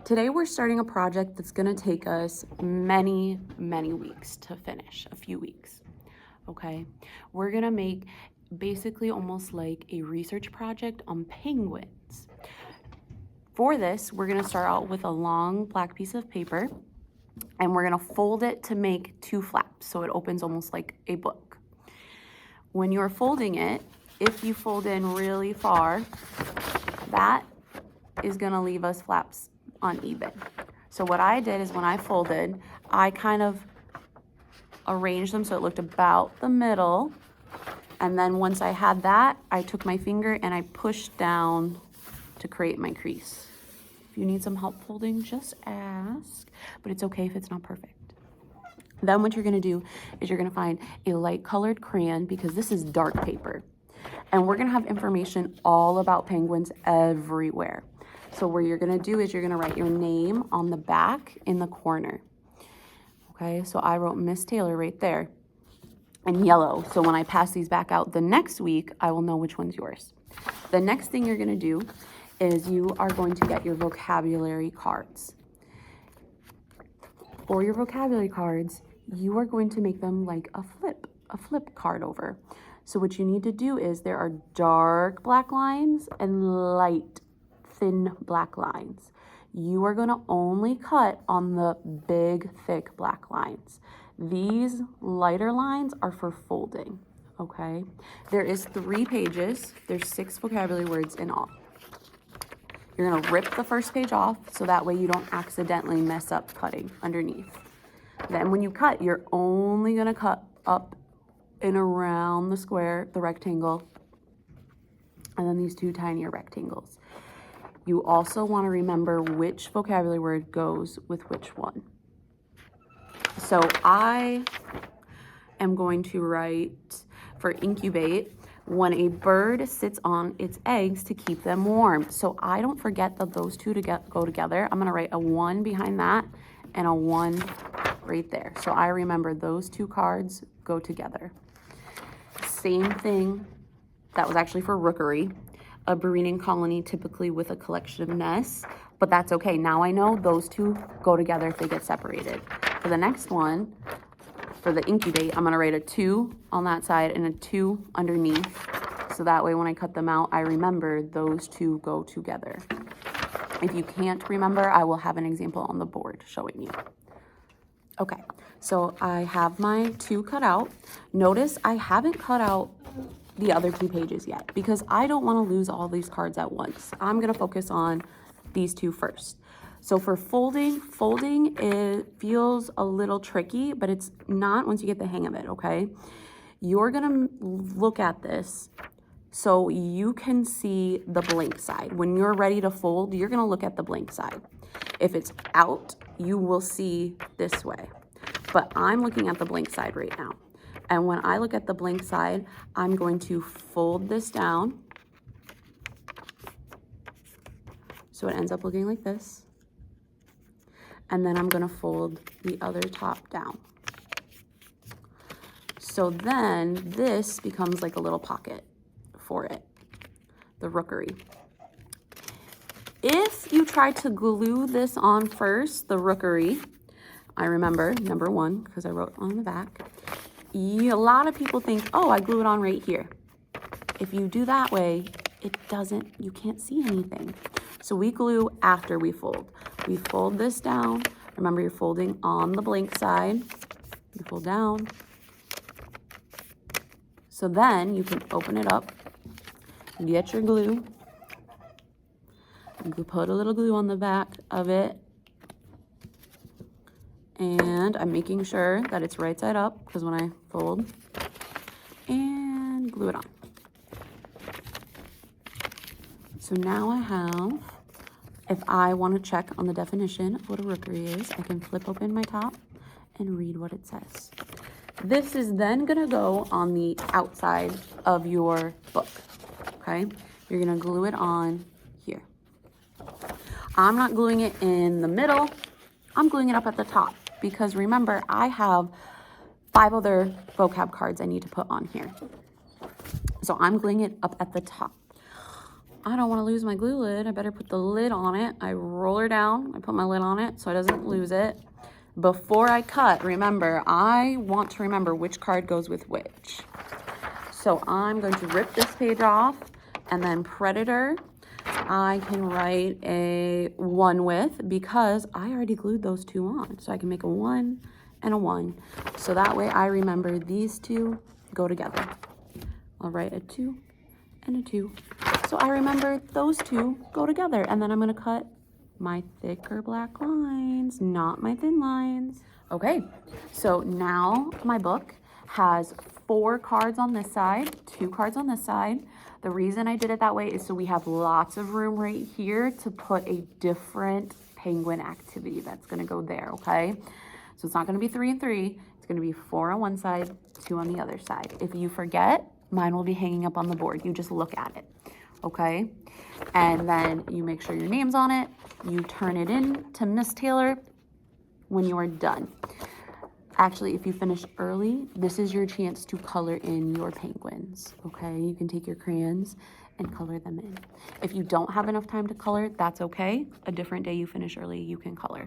Today we're starting a project that's gonna take us many weeks to finish, a few weeks, okay? We're gonna make basically almost like a research project on penguins. For this, we're gonna start out with a long black piece of paper and we're gonna fold it to make two flaps so it opens almost like a book. When you're folding it, if you fold in really far, that is gonna leave us flaps uneven. So what I did is when I folded, I kind of arranged them so it looked about the middle. And then once I had that, I took my finger and I pushed down to create my crease. If you need some help folding, just ask, but it's okay if it's not perfect. Then what you're gonna do is you're gonna find a light colored crayon because this is dark paper. And we're gonna have information all about penguins everywhere. So what you're gonna do is you're gonna write your name on the back in the corner. Okay, so I wrote Miss Taylor right there in yellow. So when I pass these back out the next week, I will know which one's yours. The next thing you're gonna do is you are going to get your vocabulary cards. For your vocabulary cards, you are going to make them like a flip card over. So what you need to do is there are dark black lines and light thin black lines. You are gonna only cut on the big, thick black lines. These lighter lines are for folding, okay? There is 3 pages. There's 6 vocabulary words in all. You're gonna rip the first page off so that way you don't accidentally mess up cutting underneath. Then when you cut, you're only gonna cut up and around the square, the rectangle, and then these 2 tinier rectangles. You also want to remember which vocabulary word goes with which one. So I am going to write for incubate, when a bird sits on its eggs to keep them warm. So I don't forget that those 2 go together. I'm going to write a 1 behind that and a 1 right there. So I remember those 2 cards go together. Same thing, that was actually for rookery. A breeding colony typically with a collection of nests, but that's okay. Now I know those 2 go together if they get separated. For the next one, for the incubate, I'm gonna write a 2 on that side and a 2 underneath. So that way when I cut them out, I remember those 2 go together. If you can't remember, I will have an example on the board showing you. Okay, so I have my 2 cut out. Notice I haven't cut out the other 2 pages yet because I don't want to lose all these cards at once. I'm going to focus on these 2 first. So for folding it feels a little tricky, but it's not once you get the hang of it, okay? You're going to look at this so you can see the blank side. When you're ready to fold, you're going to look at the blank side. If it's out, you will see this way. But I'm looking at the blank side right now. And when I look at the blank side, I'm going to fold this down. So it ends up looking like this. And then I'm gonna fold the other top down. So then this becomes like a little pocket for it, the rookery. If you try to glue this on first, the rookery, I remember number 1, because I wrote on the back, a lot of people think, oh, I glue it on right here. If you do that way, you can't see anything. So we glue after we fold. We fold this down. Remember, you're folding on the blank side. You fold down. So then you can open it up, get your glue. You can put a little glue on the back of it. And I'm making sure that it's right side up because when I fold, and glue it on. So now I have, if I want to check on the definition of what a rookery is, I can flip open my top and read what it says. This is then going to go on the outside of your book, okay? You're going to glue it on here. I'm not gluing it in the middle. I'm gluing it up at the top. Because remember, I have 5 other vocab cards I need to put on here. So I'm gluing it up at the top. I don't want to lose my glue lid. I better put the lid on it. I roll her down. I put my lid on it so I doesn't lose it. Before I cut, remember, I want to remember which card goes with which. So I'm going to rip this page off, and then Predator, I can write a 1 with, because I already glued those 2 on. So I can make a 1 and a 1. So that way I remember these 2 go together. I'll write a 2 and a 2. So I remember those 2 go together. And then I'm going to cut my thicker black lines, not my thin lines. Okay, so now my book has 4 cards on this side, 2 cards on this side. The reason I did it that way is so we have lots of room right here to put a different penguin activity that's going to go there, okay? So it's not going to be 3 and 3. It's going to be 4 on one side, 2 on the other side. If you forget, mine will be hanging up on the board. You just look at it, okay? And then you make sure your name's on it. You turn it in to Miss Taylor when you are done. Actually, if you finish early, this is your chance to color in your penguins, okay? You can take your crayons and color them in. If you don't have enough time to color, that's okay. A different day you finish early, you can color.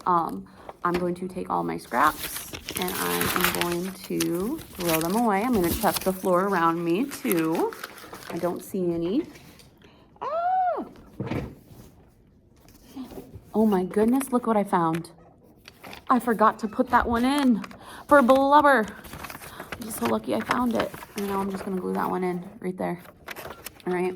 I'm going to take all my scraps and I am going to throw them away. I'm going to check the floor around me too. I don't see any. Ah! Oh my goodness, look what I found. I forgot to put that one in for Blubber. I'm just so lucky I found it. And now I'm just gonna glue that one in right there. All right.